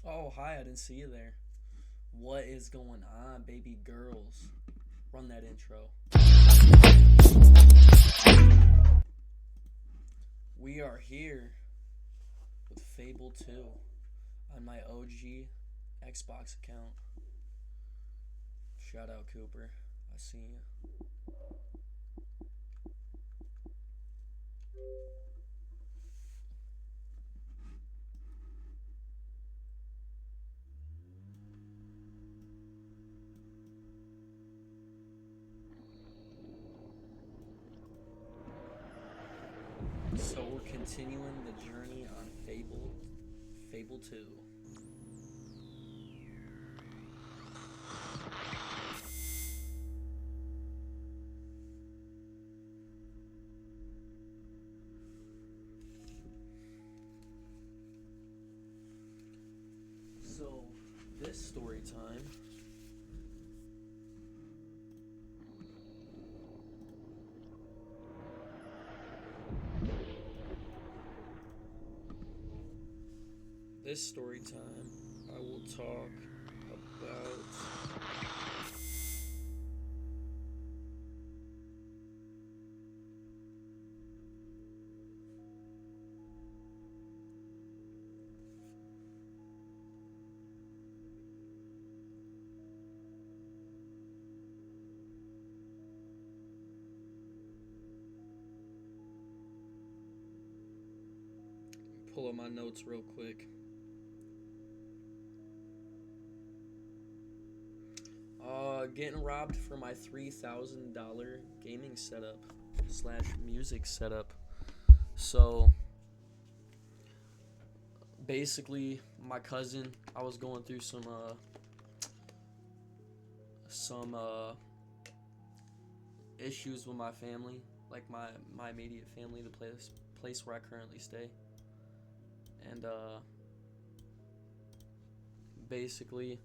Oh, hi, I didn't see you there. What is going on, baby girls? Run that intro. We are here with Fable 2 on my OG Xbox account. Shout out, Cooper. I see you. So we're continuing the journey on Fable 2. So this story time this story time I will talk about pull up my notes real quick. Getting robbed for my $3,000 gaming setup slash music setup. So basically, my cousin, I was going through some issues with my family, like my immediate family, the place where I currently stay, and basically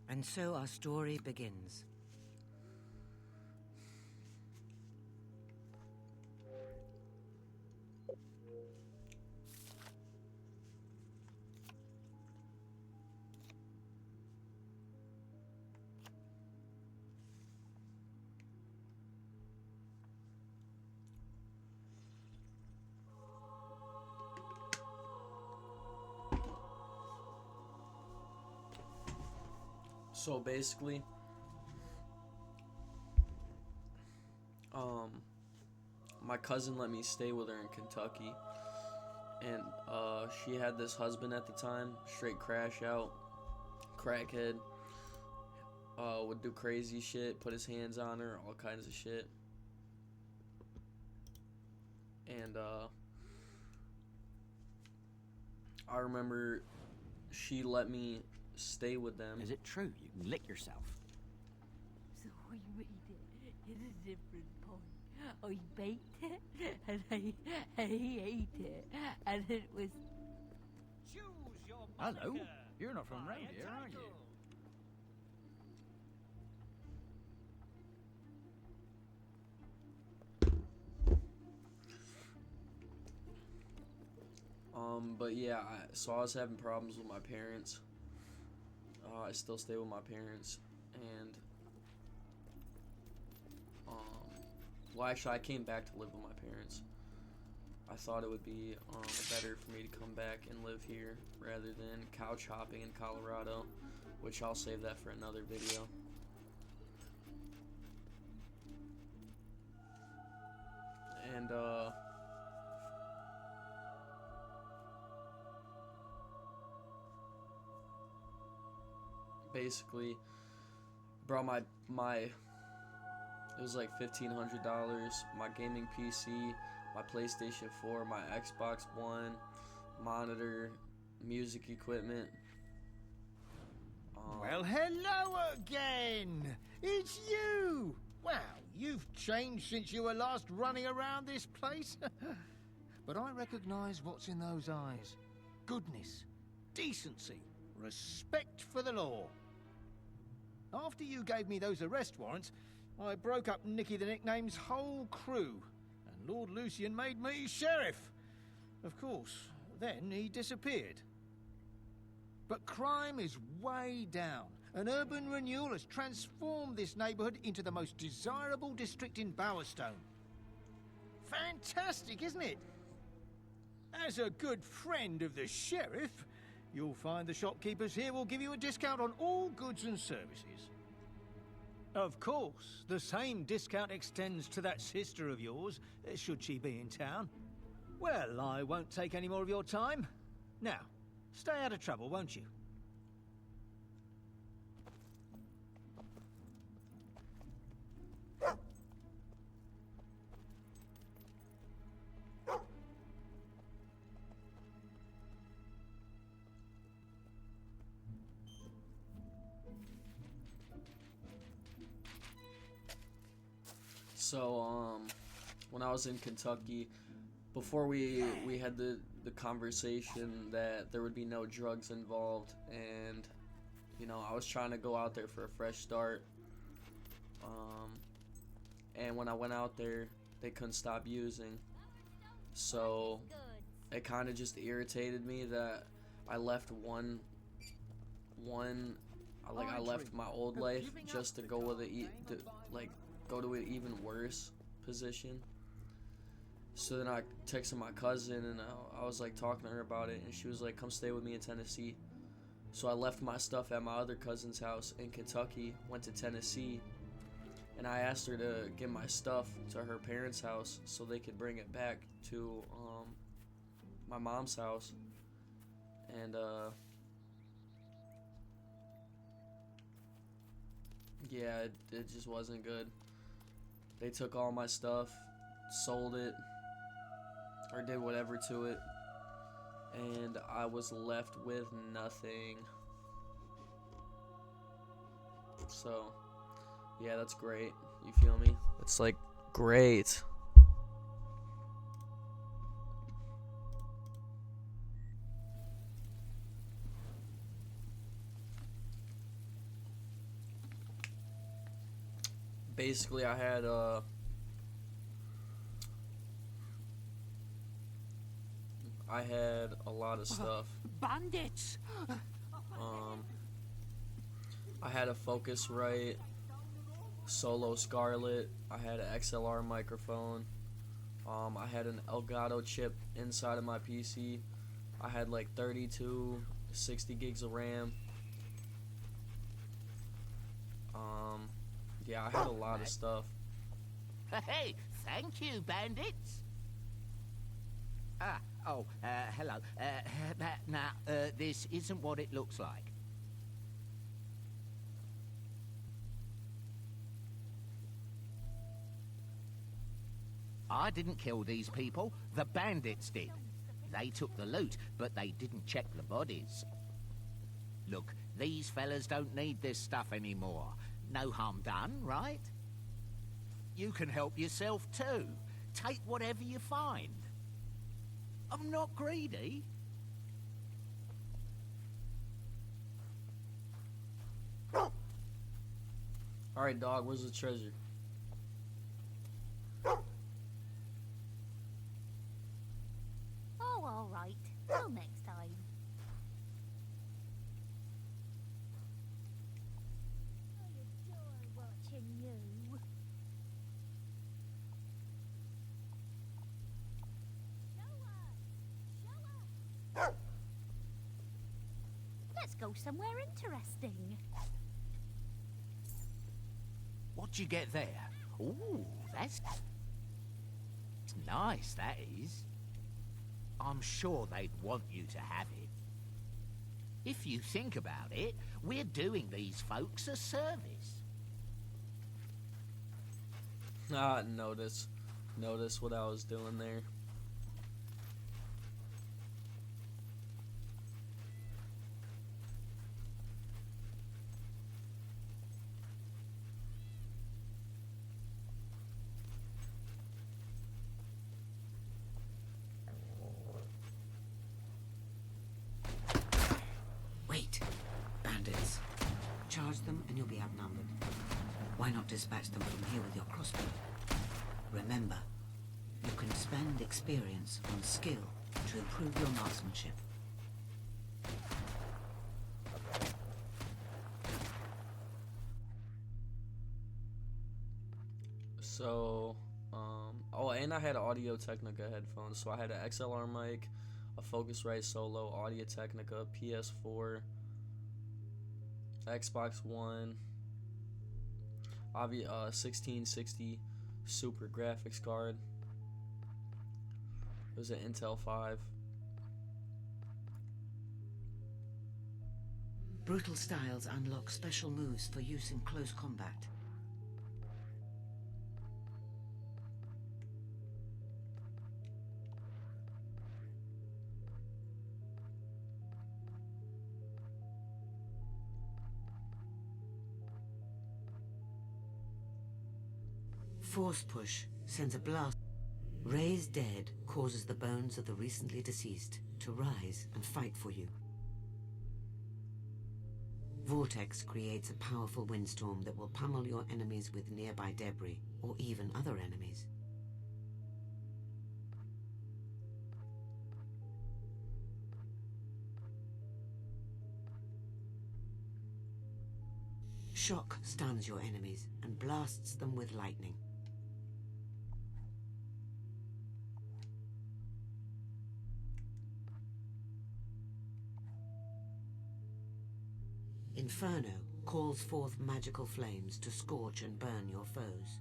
And so our story begins. so basically um my cousin let me stay with her in Kentucky, and she had this husband at the time, straight crash out, crackhead, would do crazy shit, put his hands on her, all kinds of shit. And I remember she let me stay with them. Is it true you can lick yourself? So I made it in a different point. I baked it and he ate it, and it was. Choose your Hello? moniker. You're not from Buy round a here, are you? title. But yeah, so I was having problems with my parents. I still stay with my parents, and well, actually, I came back to live with my parents. I thought it would be better for me to come back and live here rather than couch hopping in Colorado, which I'll save that for another video. And basically brought my it was like $1,500, my gaming PC, my PlayStation 4, my Xbox One, monitor, music equipment. Well, hello again! It's you! Wow, you've changed since you were last running around this place. But I recognise what's in those eyes. Goodness, decency, respect for the law. After you gave me those arrest warrants, I broke up Nicky the Nickname's whole crew. And Lord Lucian made me sheriff. Of course, then he disappeared. But crime is way down, and urban renewal has transformed this neighbourhood into the most desirable district in Bowerstone. Fantastic, isn't it? As a good friend of the sheriff, you'll find the shopkeepers here will give you a discount on all goods and services. Of course, the same discount extends to that sister of yours, should she be in town. Well, I won't take any more of your time. Now, stay out of trouble, won't you? So, when I was in Kentucky, before we had the conversation that there would be no drugs involved, and, you know, I was trying to go out there for a fresh start. And when I went out there, they couldn't stop using. So, it kind of just irritated me that I left I left my old life just to go with go to an even worse position. So then I texted my cousin, and I was like talking to her about it, and she was like, come stay with me in Tennessee. So I left my stuff at my other cousin's house in Kentucky, went to Tennessee, and I asked her to get my stuff to her parents' house so they could bring it back to my mom's house. And yeah, it just wasn't good. They took all my stuff, sold it, or did whatever to it, and I was left with nothing. So, yeah, that's great. You feel me? It's like great. Basically, I had a lot of stuff. Bandits! I had a Focusrite Solo Scarlet. I had an XLR microphone. I had an Elgato chip inside of my PC. I had like 32, 60 gigs of RAM. Yeah, I had a lot of stuff. Hey, thank you, bandits. Hello. This isn't what it looks like. I didn't kill these people. The bandits did. They took the loot, but they didn't check the bodies. Look, these fellas don't need this stuff anymore. No harm done, right? You can help yourself too. Take whatever you find. I'm not greedy. Alright, dog, where's the treasure? Oh, all right. Till next time. I adore watching you. Show us! Let's go somewhere interesting. What'd you get there? Ooh, that's nice, that is. I'm sure they'd want you to have it. If you think about it, we're doing these folks a service. Notice what I was doing there. Wait. Bandits. Charge them and you'll be outnumbered. Why not dispatch them from here with your crossbow? Remember, You can spend experience on skill to improve your marksmanship. So, oh, and I had Audio Technica headphones. So I had an XLR mic, a Focusrite Solo, Audio Technica, PS4, Xbox One, 1660 Super graphics card. It was an Intel 5. Brutal styles unlock special moves for use in close combat. Force push sends a blast. Raise dead causes the bones of the recently deceased to rise and fight for you. Vortex creates a powerful windstorm that will pummel your enemies with nearby debris, or even other enemies. Shock stuns your enemies and blasts them with lightning. Inferno calls forth magical flames to scorch and burn your foes.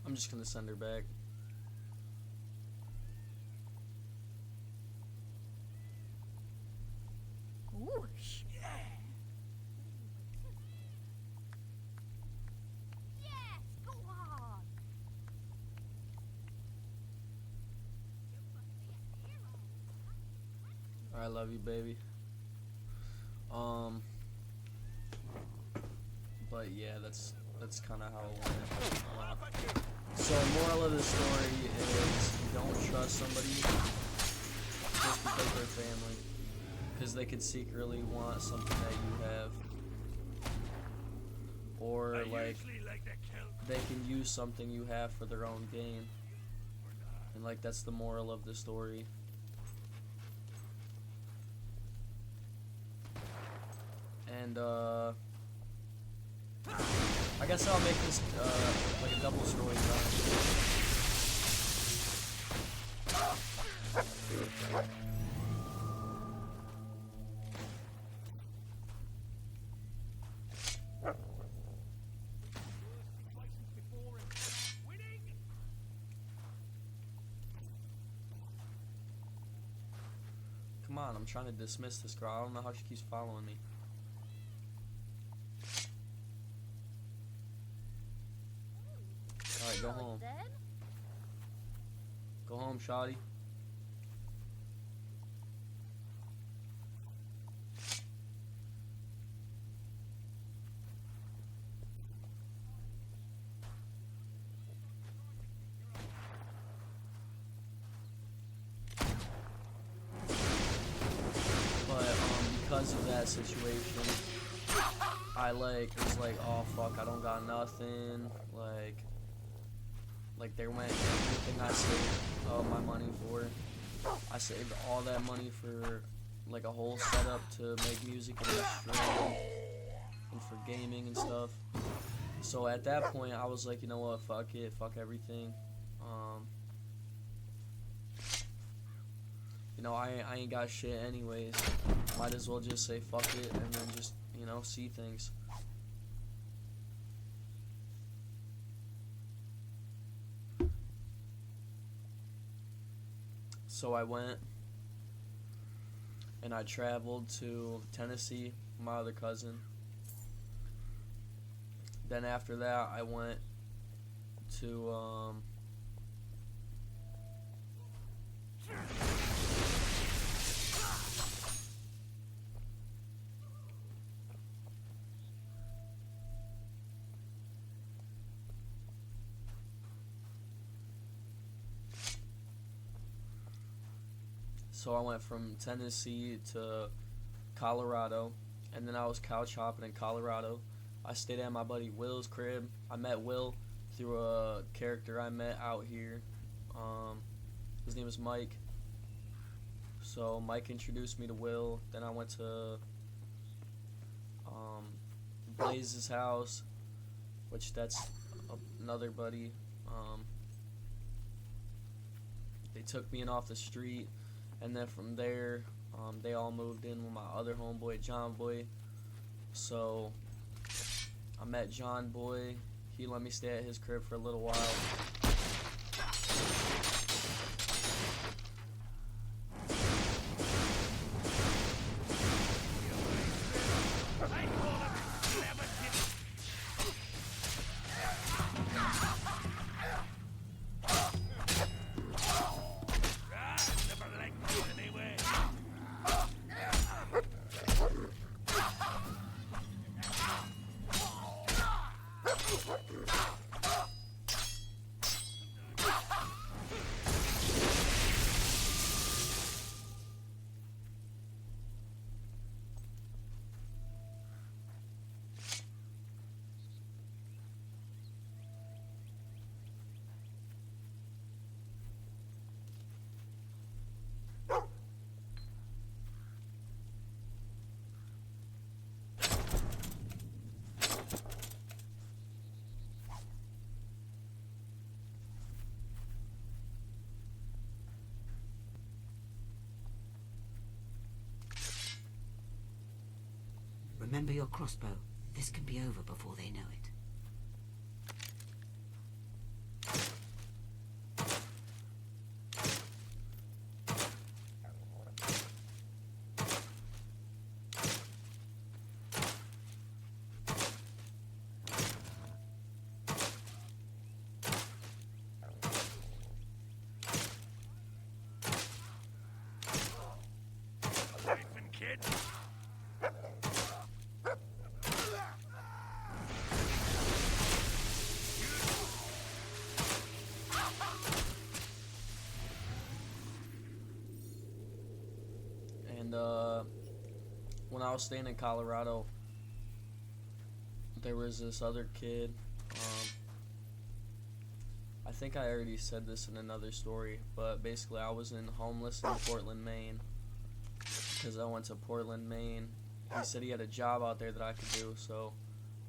I'm just gonna send her back. Whoosh. Yes, go on. I love you, baby. But yeah, that's kind of how it went. So, moral of the story is don't trust somebody just because they're family, because they could secretly want something that you have, or like they can use something you have for their own gain, and like that's the moral of the story. And I guess I'll make this like a double story time. Come on, I'm trying to dismiss this girl. I don't know how she keeps following me. Alright, go home. Go home, shawty. But because of that situation, I was like, oh fuck, I don't got nothing. Like there went everything I saved my money for. I saved all that money for like a whole setup to make music and stream and for gaming and stuff. So at that point I was like, you know what, fuck it, fuck everything. You know, I ain't got shit anyways. Might as well just say fuck it and then just, you know, see things. So I went and I traveled to Tennessee with my other cousin. Then after that, I went to so I went from Tennessee to Colorado, and then I was couch hopping in Colorado. I stayed at my buddy Will's crib. I met Will through a character I met out here. His name is Mike. So Mike introduced me to Will. Then I went to Blaze's house, which that's another buddy. They took me in off the street, and then from there, they all moved in with my other homeboy, John Boy. So I met John Boy. He let me stay at his crib for a little while. Remember your crossbow. This can be over before they know it. And when I was staying in Colorado, there was this other kid. I think I already said this in another story, but basically I was homeless in Portland, Maine, because I went to Portland, Maine. He said he had a job out there that I could do, so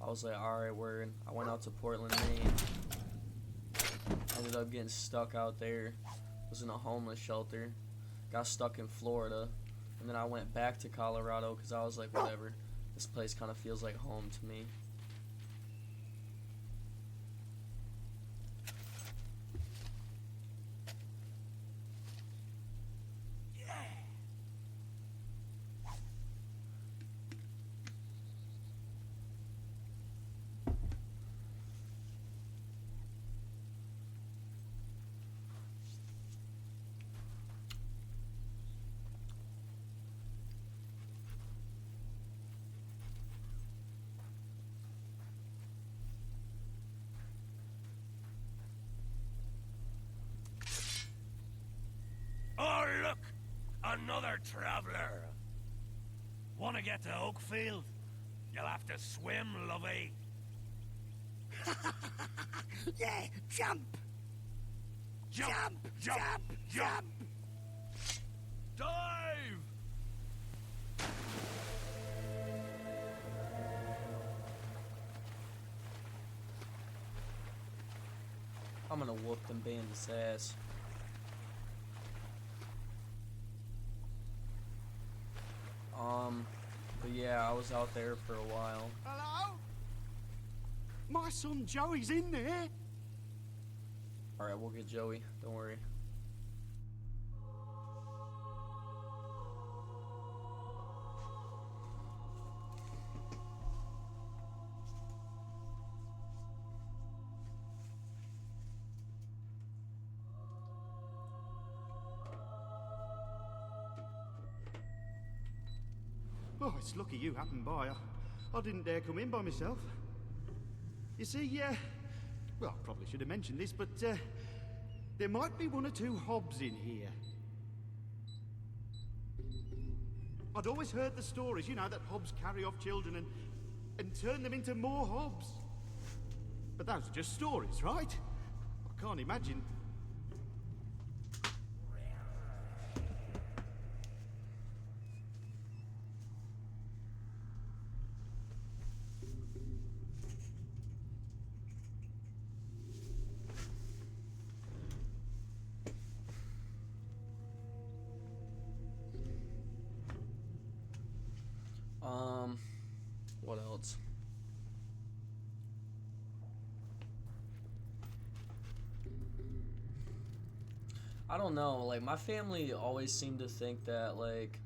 I was like, alright, word. I went out to Portland, Maine. Ended up getting stuck out there. Was in a homeless shelter. Got stuck in Florida. And then I went back to Colorado because I was like, whatever. This place kind of feels like home to me. Oh, look! Another traveler! Want to get to Oakfield? You'll have to swim, lovey. Yeah, jump! Jump! Jump! Jump! Dive! I'm gonna whoop them bandits' ass. But yeah, I was out there for a while. Hello? My son Joey's in there. Alright, we'll get Joey. Don't worry. Oh, it's lucky you happened by. I didn't dare come in by myself. You see, well, I probably should have mentioned this, but there might be one or two hobs in here. I'd always heard the stories, you know, that hobs carry off children and turn them into more hobs. But those are just stories, right? I can't imagine. What else? I don't know, like, my family always seemed to think that, like,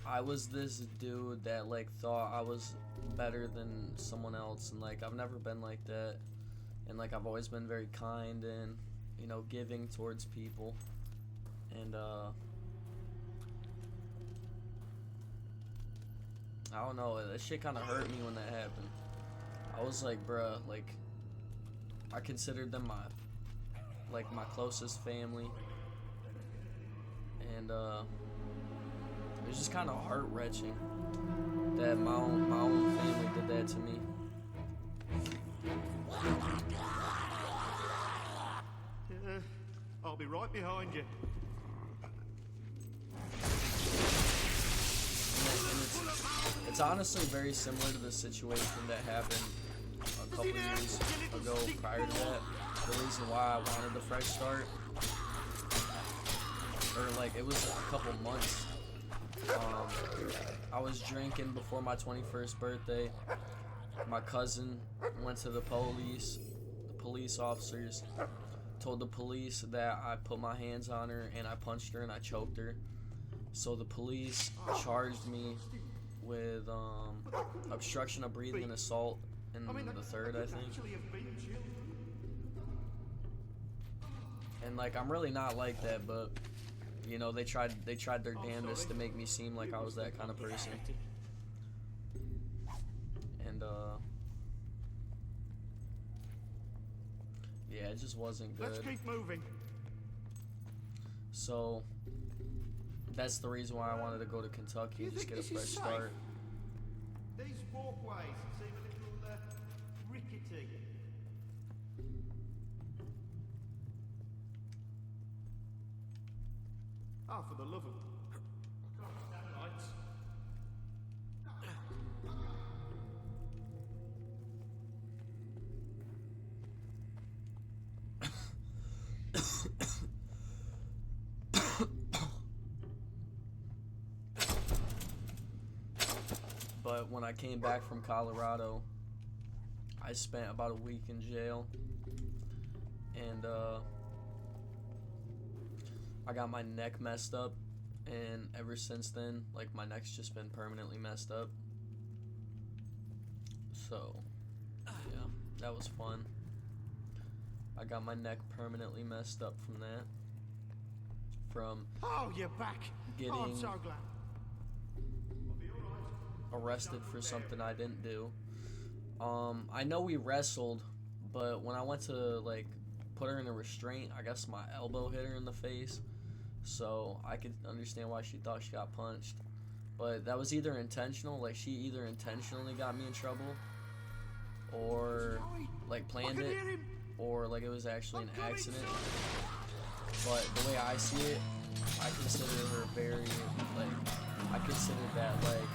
I was this dude that, like, thought I was better than someone else, and, like, I've never been like that, and, like, I've always been very kind and, you know, giving towards people, and, I don't know, that shit kind of hurt me when that happened. I was like, bruh, like, I considered them my closest family, and, it was just kind of heart-wrenching that my own family did that to me. I'll be right behind you. It's honestly very similar to the situation that happened a couple years ago prior to that. The reason why I wanted the fresh start, or like it was a couple months. I was drinking before my 21st birthday. My cousin went to the police. The police officers told the police that I put my hands on her and I punched her and I choked her. So the police charged me with obstruction of breathing and assault in the third, I think. And like, I'm really not like that, but you know, they tried their damnedest to make me seem like I was that kind of person. And yeah, it just wasn't good. Let's keep moving. So that's the reason why I wanted to go to Kentucky and just get a fresh start. These walkways seem a little rickety. Oh, for the love of... I can't stand lights. But when I came back from Colorado, I spent about a week in jail, and I got my neck messed up, and ever since then, like, my neck's just been permanently messed up. So yeah, that was fun. I got my neck permanently messed up from that, from Oh, you're back. getting Oh, I'm so glad. arrested for something I didn't do. I know we wrestled, but when I went to like put her in a restraint, I guess my elbow hit her in the face, so I could understand why she thought she got punched. But that was either intentional, like she either intentionally got me in trouble, or like planned it, or like it was actually an accident. But the way I see it, I consider her very, like, I consider that like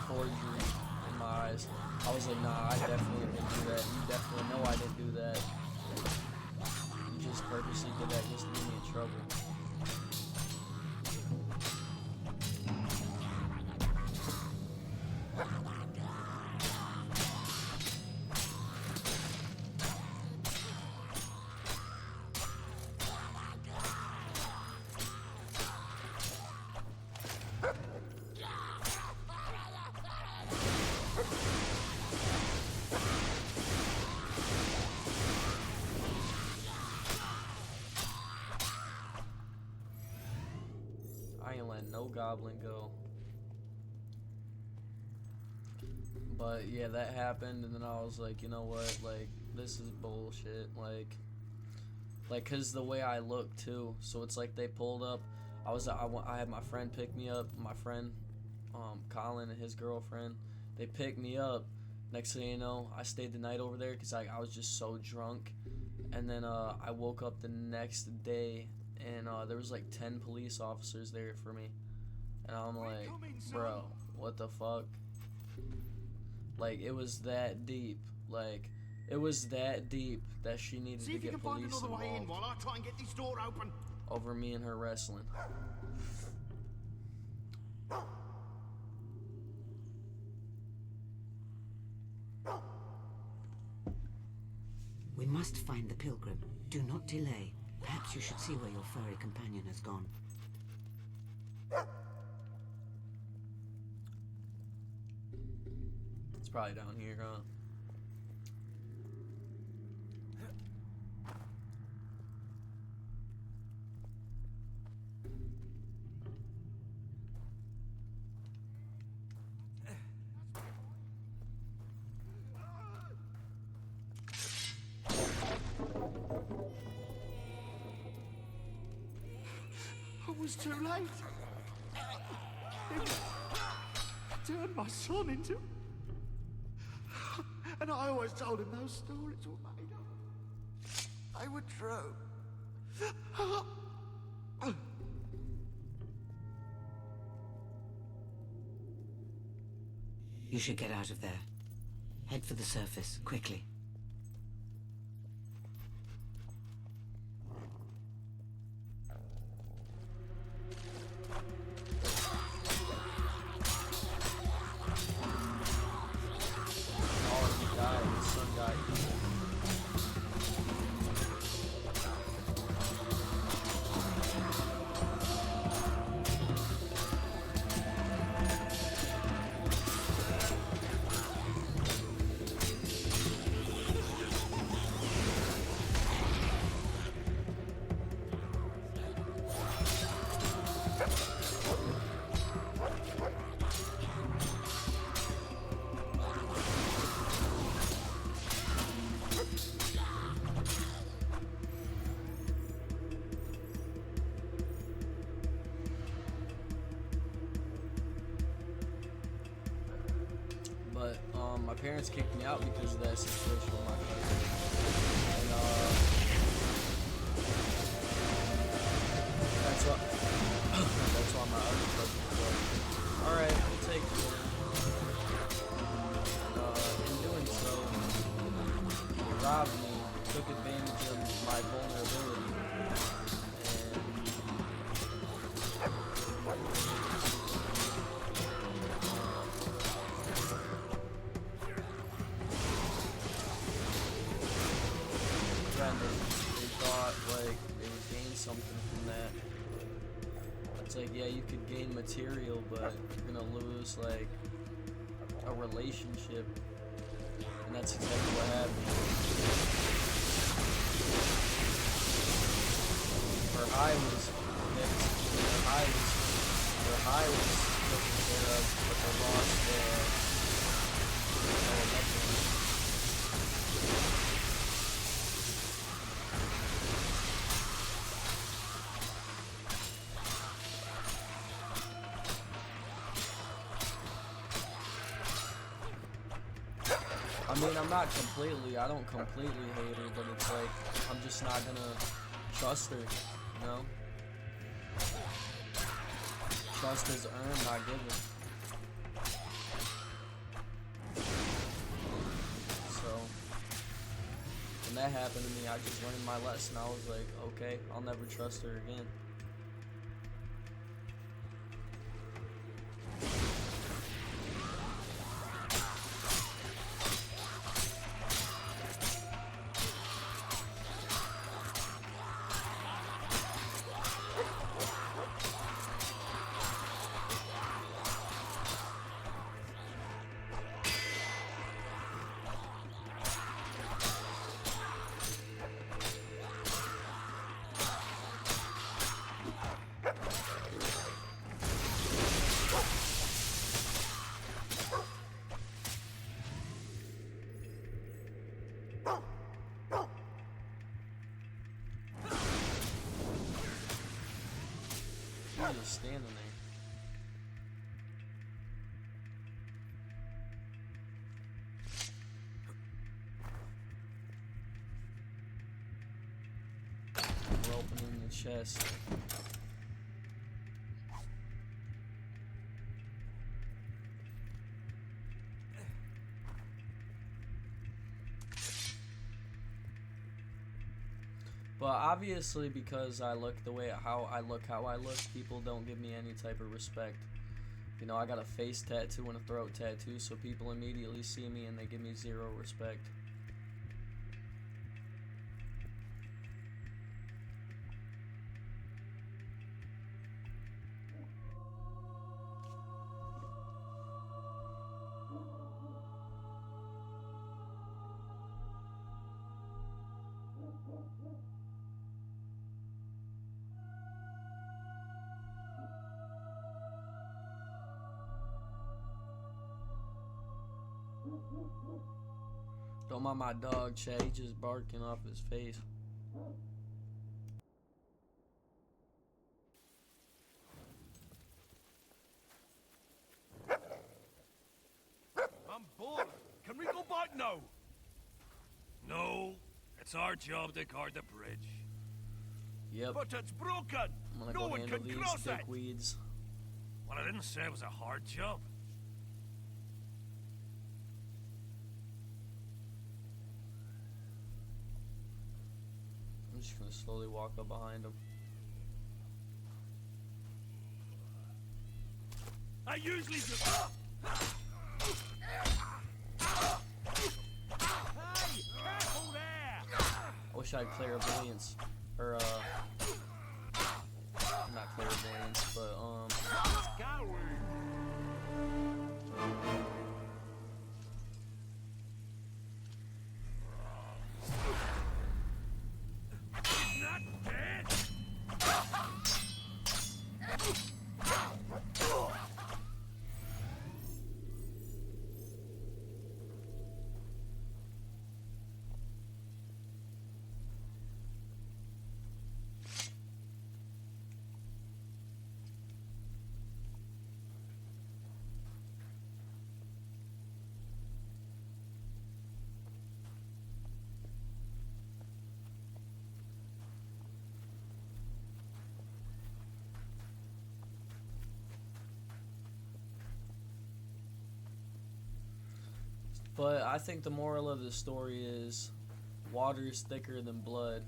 forgery in my eyes. I was like, nah, I definitely didn't do that. You definitely know I didn't do that. You just purposely did that just to get me in trouble. I ain't letting no goblin go. But yeah, that happened, and then I was like, you know what, like, this is bullshit, like, cause the way I look too, so it's like they pulled up, I had my friend pick me up, my friend, Colin and his girlfriend, they picked me up, next thing you know, I stayed the night over there, cause I was just so drunk, and then, I woke up the next day, and, there was like 10 police officers there for me, and I'm like, bro, what the fuck? Like, it was that deep. Like, it was that deep that she needed to get police involved while I try and get this door open. over me and her wrestling. We must find the pilgrim. Do not delay. Perhaps you should see where your furry companion has gone. It's probably down here, huh? I was too late. They turned my son into... And I always told him those stories were made up. They were true. You should get out of there. Head for the surface, quickly. But my parents kicked me out because of that situation with my cousin. And that's why my other cousin was like, alright, we'll take you. In doing so, he robbed me, took advantage of my vulnerability, they thought like they would gain something from that. It's like, yeah, you could gain material, but you're gonna lose like a relationship, and that's exactly what happened. Her high was fixed, her high was taken care of, but they lost nothing. I mean, I don't completely hate her, but it's like, I'm just not gonna trust her, you know? Trust is earned, not given. So, when that happened to me, I just learned my lesson. I was like, okay, I'll never trust her again. just standing there. We're opening the chest. But obviously, because I look the way how I look, people don't give me any type of respect. You know, I got a face tattoo and a throat tattoo, so people immediately see me and they give me zero respect. Don't mind my dog, Chad. He just barking off his face. I'm bored. Can we go back now? No. It's our job to guard the bridge. Yep. But it's broken. I'm gonna No go one handle can these cross it. dickweeds. Well, I didn't say it was a hard job. I'm just gonna slowly walk up behind him. I usually just... Hey, careful there! I wish I had clairvoyance. Or, not clairvoyance, but, Not dead! But I think the moral of the story is water is thicker than blood.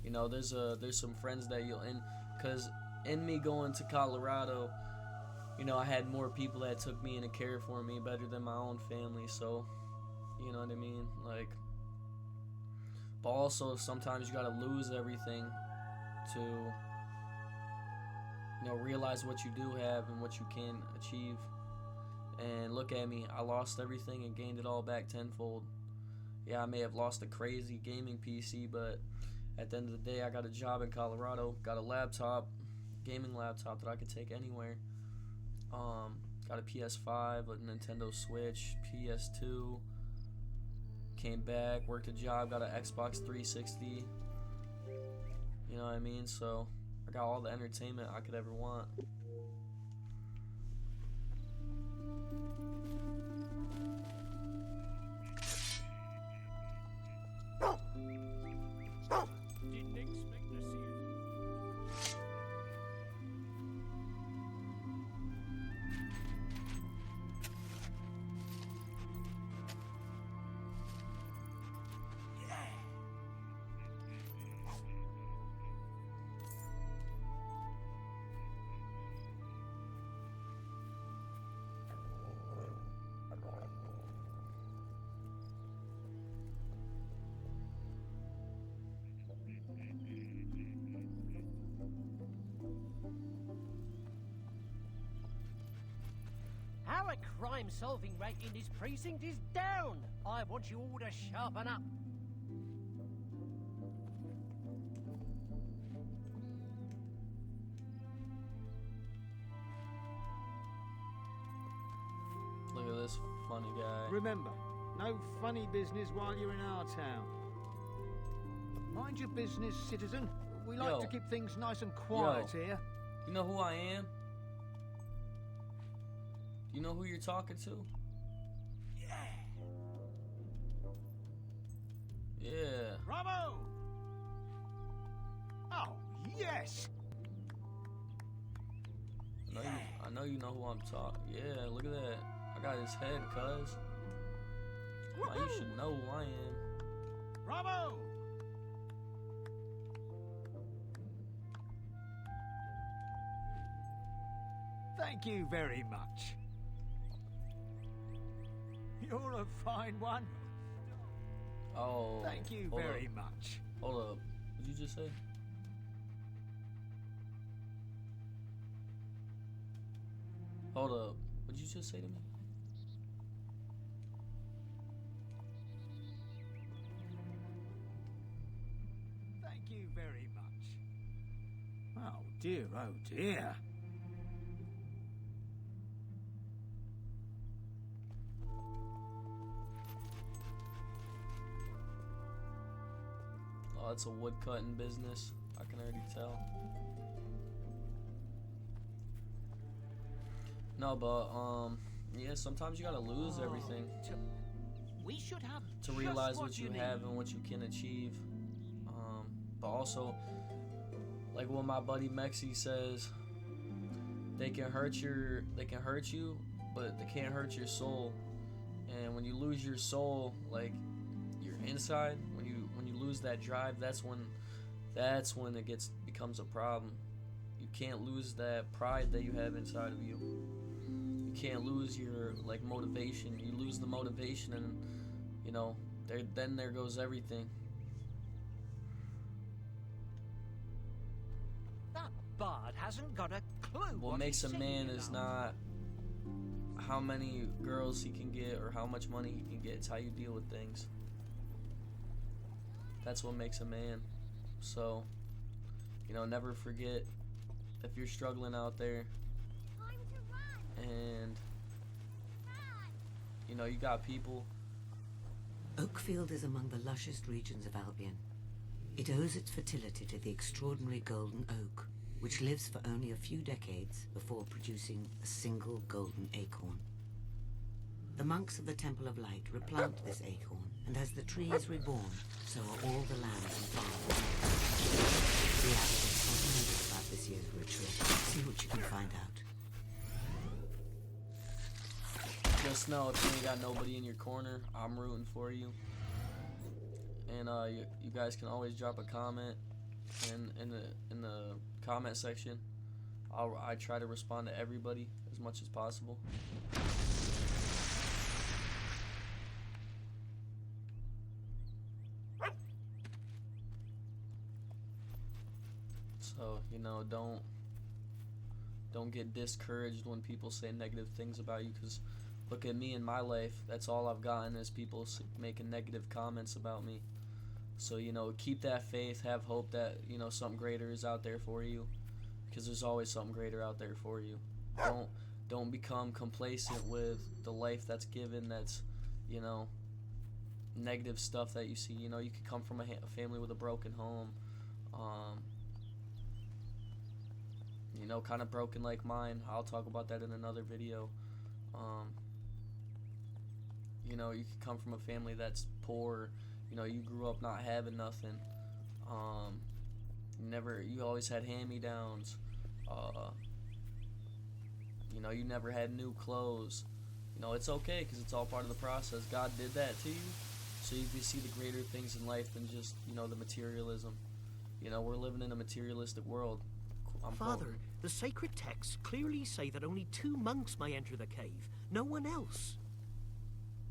You know, there's some friends that you'll because in me going to Colorado, you know, I had more people that took me in and cared for me better than my own family. So, you know what I mean? Like, but also sometimes you gotta lose everything to, you know, realize what you do have and what you can achieve. And look at me, I lost everything and gained it all back tenfold. Yeah, I may have lost a crazy gaming PC, but at the end of the day, I got a job in Colorado, got a laptop, gaming laptop that I could take anywhere. Got a PS5, a Nintendo Switch, PS2, came back, worked a job, got an Xbox 360. You know what I mean? So I got all the entertainment I could ever want. Didn't expect to see it. Our crime-solving rate in this precinct is down. I want you all to sharpen up. Look at this funny guy. Remember, no funny business while you're in our town. Mind your business, citizen. We like Yo. to keep things nice and quiet here. You know who I am? You know who you're talking to? Yeah. Bravo! Oh, yes! I know you know who I'm talking. Yeah, look at that. I got his head, cuz. Now you should know who I am. Bravo! Thank you very much. You're a fine one. Oh. Thank you hold very up. much. Hold up. What'd you just say? Hold up. What'd you just say to me? Thank you very much. Oh dear, oh dear. Oh, it's a woodcutting business. I can already tell. No, but yeah, sometimes you gotta lose everything We should have to just realize what you need. have and what you can achieve. But also, like what my buddy Mexi says, they can hurt you, but they can't hurt your soul. And when you lose your soul, like your inside, when you lose that drive, that's when it becomes a problem. You can't lose that pride that you have inside of you. You can't lose your like motivation. You lose the motivation, and you know, there goes everything. That bard hasn't got a clue. What makes he's a man singing is about. not how many girls he can get or how much money he can get. It's how you deal with things. That's what makes a man. So, you know, never forget if you're struggling out there and, you know, you got people. Oakfield is among the lushest regions of Albion. It owes its fertility to the extraordinary golden oak, which lives for only a few decades before producing a single golden acorn. The monks of the Temple of Light replant this acorn, and as the tree is reborn, so are all the lands and farms. The abbot is fascinated about this year's ritual. See what you can find out. Just know if you ain't got nobody in your corner, I'm rooting for you. And you guys can always drop a comment in the comment section. I try to respond to everybody as much as possible. So, you know, don't get discouraged when people say negative things about you, because look at me in my life. That's all I've gotten is people making negative comments about me. So, you know, keep that faith, have hope that, you know, something greater is out there for you, because there's always something greater out there for you. Don't become complacent with the life that's given, that's, you know, negative stuff that you see. You know, you could come from a family with a broken home, you know, kind of broken like mine. I'll talk about that in another video. You know, you could come from a family that's poor. You know, you grew up not having nothing. You always had hand-me-downs. You know, you never had new clothes. You know, it's okay, because it's all part of the process. God did that to you, so you can see the greater things in life than just, you know, the materialism. You know, we're living in a materialistic world. Father, the sacred texts clearly say that only 2 monks may enter the cave, no one else.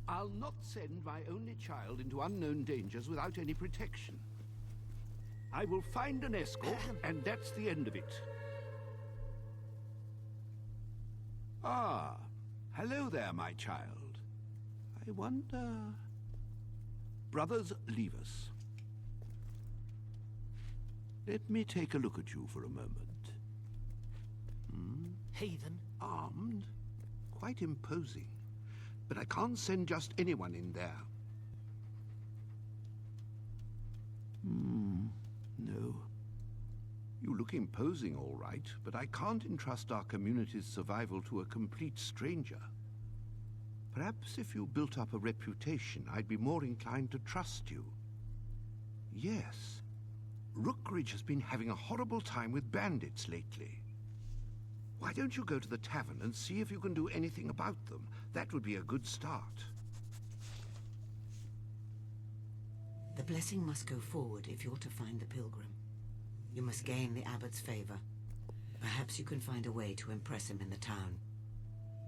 I'll not send my only child into unknown dangers without any protection. I will find an escort, and that's the end of it. Ah, hello there, my child. I wonder... Brothers, leave us. Let me take a look at you for a moment. Heathen? Armed? Quite imposing. But I can't send just anyone in there. No. You You look imposing, all right, but I can't entrust our community's survival to a complete stranger. Perhaps if you built up a reputation, I'd be more inclined to trust you. Yes. Rookridge has been having a horrible time with bandits lately. Why don't you go to the tavern and see if you can do anything about them? That would be a good start. The blessing must go forward if you're to find the pilgrim. You must gain the abbot's favor. Perhaps you can find a way to impress him in the town.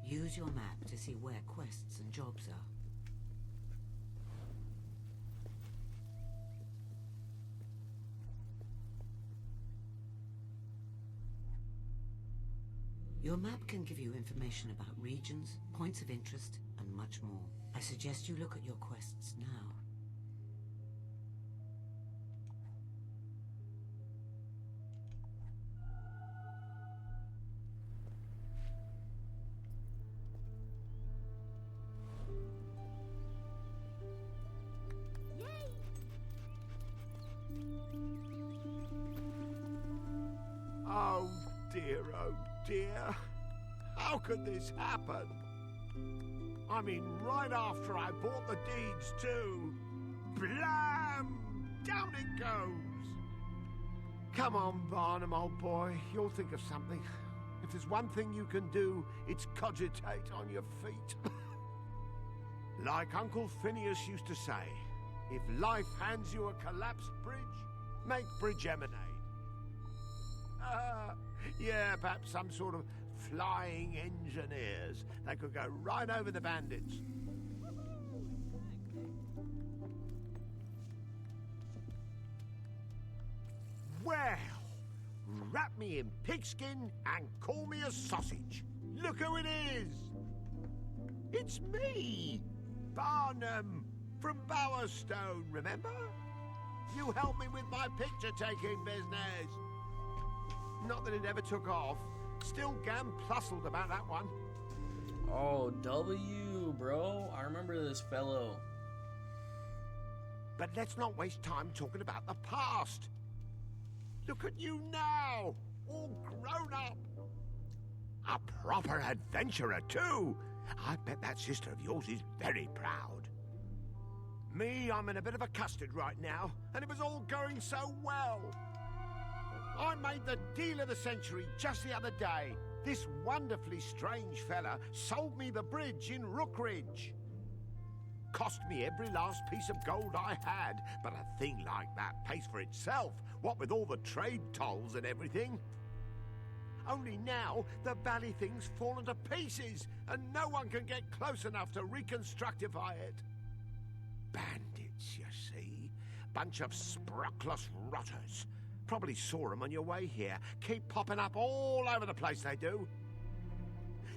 Use your map to see where quests and jobs are. Your map can give you information about regions, points of interest, and much more. I suggest you look at your quests now. Oh dear. How could this happen? I mean, right after I bought the deeds too. Blam! Down it goes! Come on, Barnum, old boy. You'll think of something. If there's one thing you can do, it's cogitate on your feet. Like Uncle Phineas used to say, if life hands you a collapsed bridge, make bridge emanate. Yeah, perhaps some sort of flying engineers. They could go right over the bandits. Well, wrap me in pigskin and call me a sausage. Look who it is! It's me, Barnum, from Bowerstone, remember? You helped me with my picture-taking business. Not that it ever took off. Still gam-plussled about that one. Oh, W, bro. I remember this fellow. But let's not waste time talking about the past. Look at you now, all grown up. A proper adventurer, too. I bet that sister of yours is very proud. Me, I'm in a bit of a custard right now, and it was all going so well. I made the deal of the century just the other day. This wonderfully strange fella sold me the bridge in Rookridge. Cost me every last piece of gold I had, but a thing like that pays for itself, what with all the trade tolls and everything. Only now, the bally thing's fallen to pieces, and no one can get close enough to reconstructify it. Bandits, you see. Bunch of sprockless rotters. Probably saw them on your way here. Keep popping up all over the place, they do.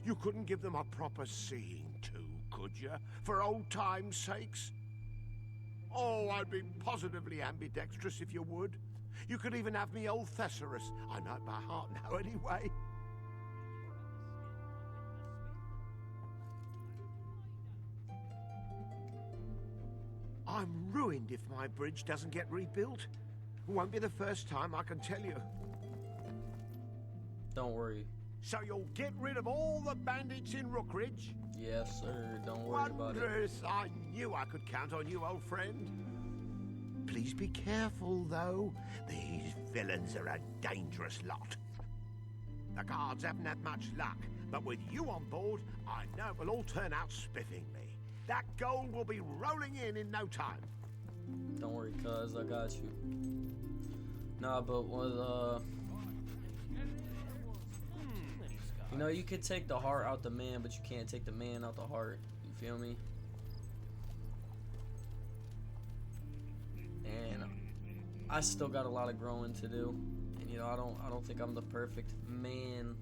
You couldn't give them a proper seeing to, could you? For old time's sakes? Oh, I'd be positively ambidextrous if you would. You could even have me old thesaurus. I know it by heart now, anyway. I'm ruined if my bridge doesn't get rebuilt. Won't be the first time, I can tell you. Don't worry. So you'll get rid of all the bandits in Rookridge? Yes, sir. Don't worry about it. Wondrous. I knew I could count on you, old friend. Please be careful, though. These villains are a dangerous lot. The guards haven't had much luck, but with you on board, I know it will all turn out spiffingly. That gold will be rolling in no time. Don't worry, cuz. I got you. Nah, but with, you know, you could take the heart out the man, but you can't take the man out the heart. You feel me? And I still got a lot of growing to do. And you know, I don't think I'm the perfect man,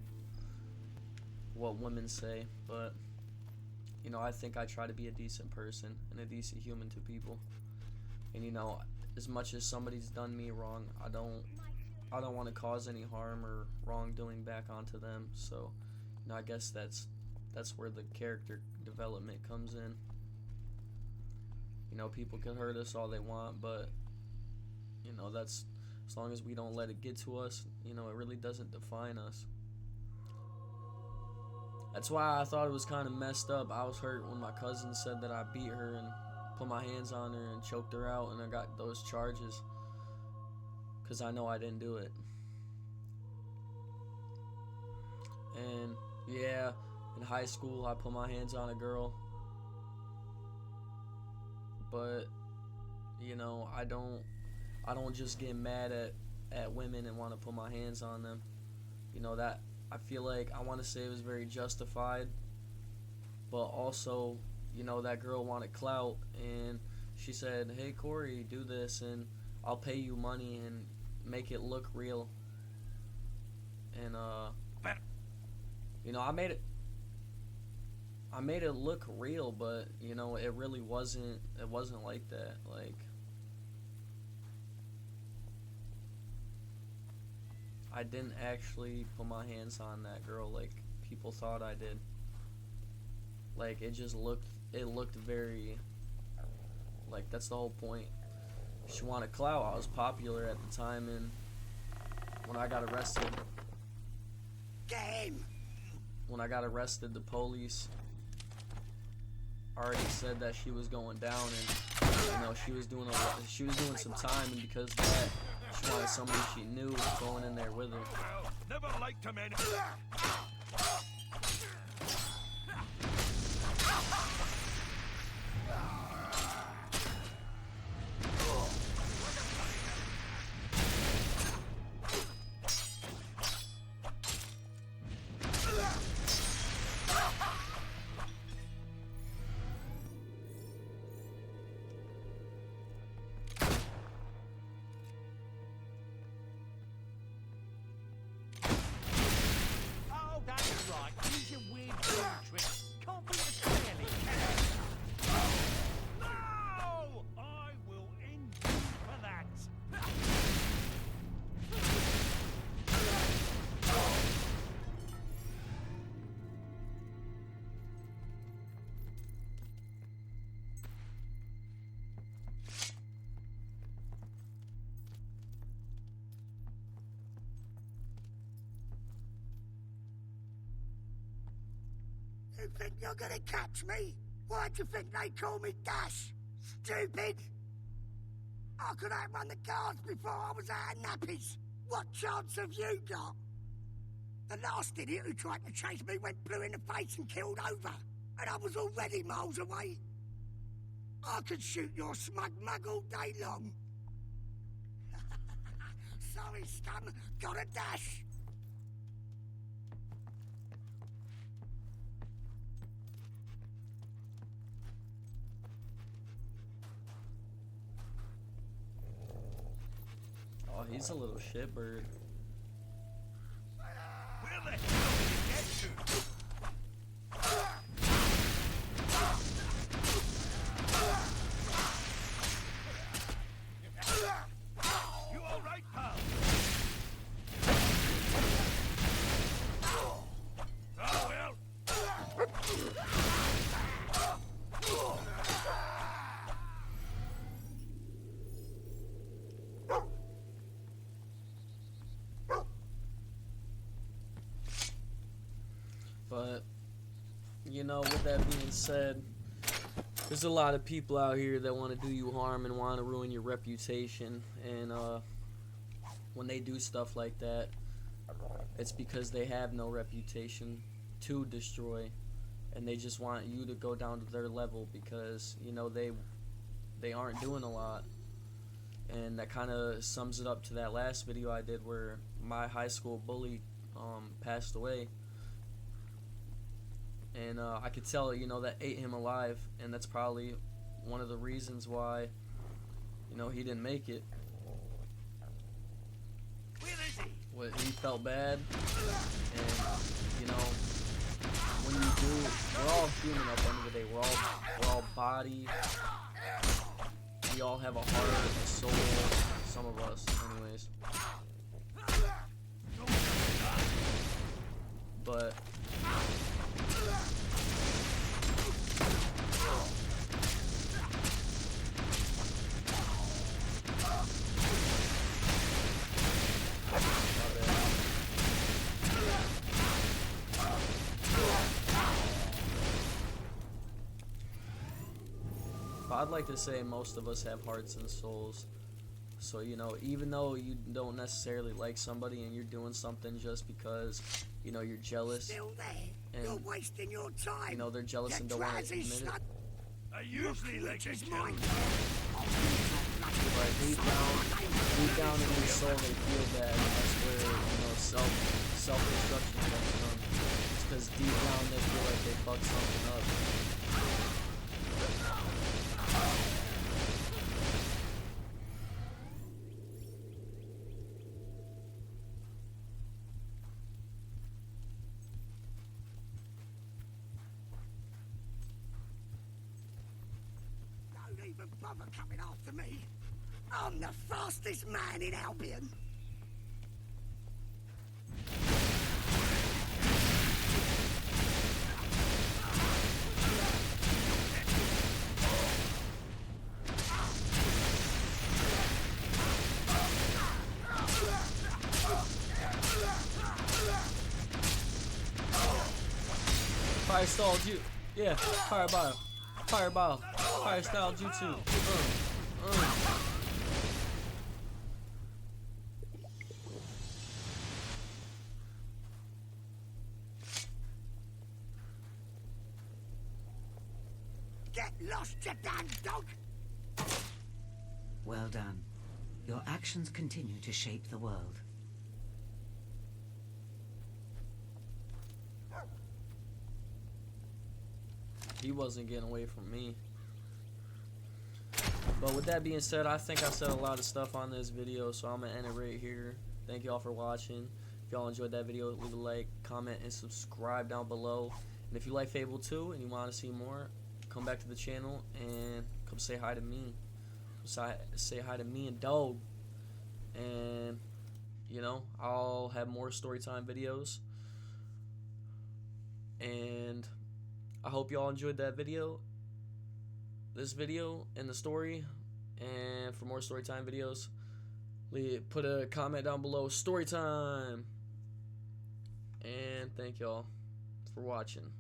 what women say, but you know, I think I try to be a decent person and a decent human to people. And you know, as much as somebody's done me wrong, I don't want to cause any harm or wrongdoing back onto them. So, you know, I guess that's where the character development comes in. You know, people can hurt us all they want, but you know, that's as long as we don't let it get to us, you know, it really doesn't define us. That's why I thought it was kind of messed up. I was hurt when my cousin said that I beat her and put my hands on her and choked her out, and I got those charges because I know I didn't do it. And yeah, in high school I put my hands on a girl, but you know, I don't just get mad at women and want to put my hands on them. You know, that I feel like I want to say it was very justified, but also, you know, that girl wanted clout, and she said, "Hey Corey, do this and I'll pay you money and make it look real." And you know, I made it look real, but you know, it really wasn't. It wasn't like that. Like, I didn't actually put my hands on that girl like people thought I did. Like, it looked very, like, that's the whole point. She wanted clout. I was popular at the time, and when I got arrested, the police already said that she was going down, and you know, she was doing some time, and because of that, she wanted somebody she knew going in there with her. Well, never liked him any. Oh, that's right. Use your weird brain trick. Can't beat us clearly, can you? No! I will end you for that. You think you're gonna catch me? Why do you think they call me Dash? Stupid! I could outrun the guards before I was out of nappies. What chance have you got? The last idiot who tried to chase me went blue in the face and killed over, and I was already miles away. I could shoot your smug mug all day long. Sorry, scum. Got a dash. Oh, he's a little shitbird. Where the hell did you get to? You all right, pal? Oh, well. But, you know, with that being said, there's a lot of people out here that want to do you harm and want to ruin your reputation. And when they do stuff like that, it's because they have no reputation to destroy. And they just want you to go down to their level because, you know, they aren't doing a lot. And that kind of sums it up to that last video I did where my high school bully passed away. And I could tell, you know, that ate him alive, and that's probably one of the reasons why, you know, he didn't make it. Where is he? What, he felt bad, and, you know, when you do, we're all human at the end of the day. We're all body. We all have a heart, a soul. Some of us, anyways. But I'd like to say most of us have hearts and souls. So, you know, even though you don't necessarily like somebody and you're doing something just because, you know, you're jealous. Still there. And, You're wasting your time. you know, they're jealous You and don't want to drowsy admit it. slut. I usually like to kill. But deep down in their soul, they feel bad, and that's where, you know, self-destruction comes from. It's because deep down they feel like they fucked something up. Don't even bother coming after me. I'm the fastest man in Albion. Fire stalled you. Yeah, fireball. Fireball. Fire style jutsu. Get lost, you damn dog! Well done. Your actions continue to shape the world. He wasn't getting away from me. But with that being said, I think I said a lot of stuff on this video, so I'm going to end it right here. Thank y'all for watching. If y'all enjoyed that video, leave a like, comment, and subscribe down below. And if you like Fable 2 and you want to see more, come back to the channel and come say hi to me. Say hi to me and Dog. And, you know, I'll have more storytime videos. And I hope y'all enjoyed that video, this video, and the story. And for more storytime videos, put a comment down below, storytime. And thank y'all for watching.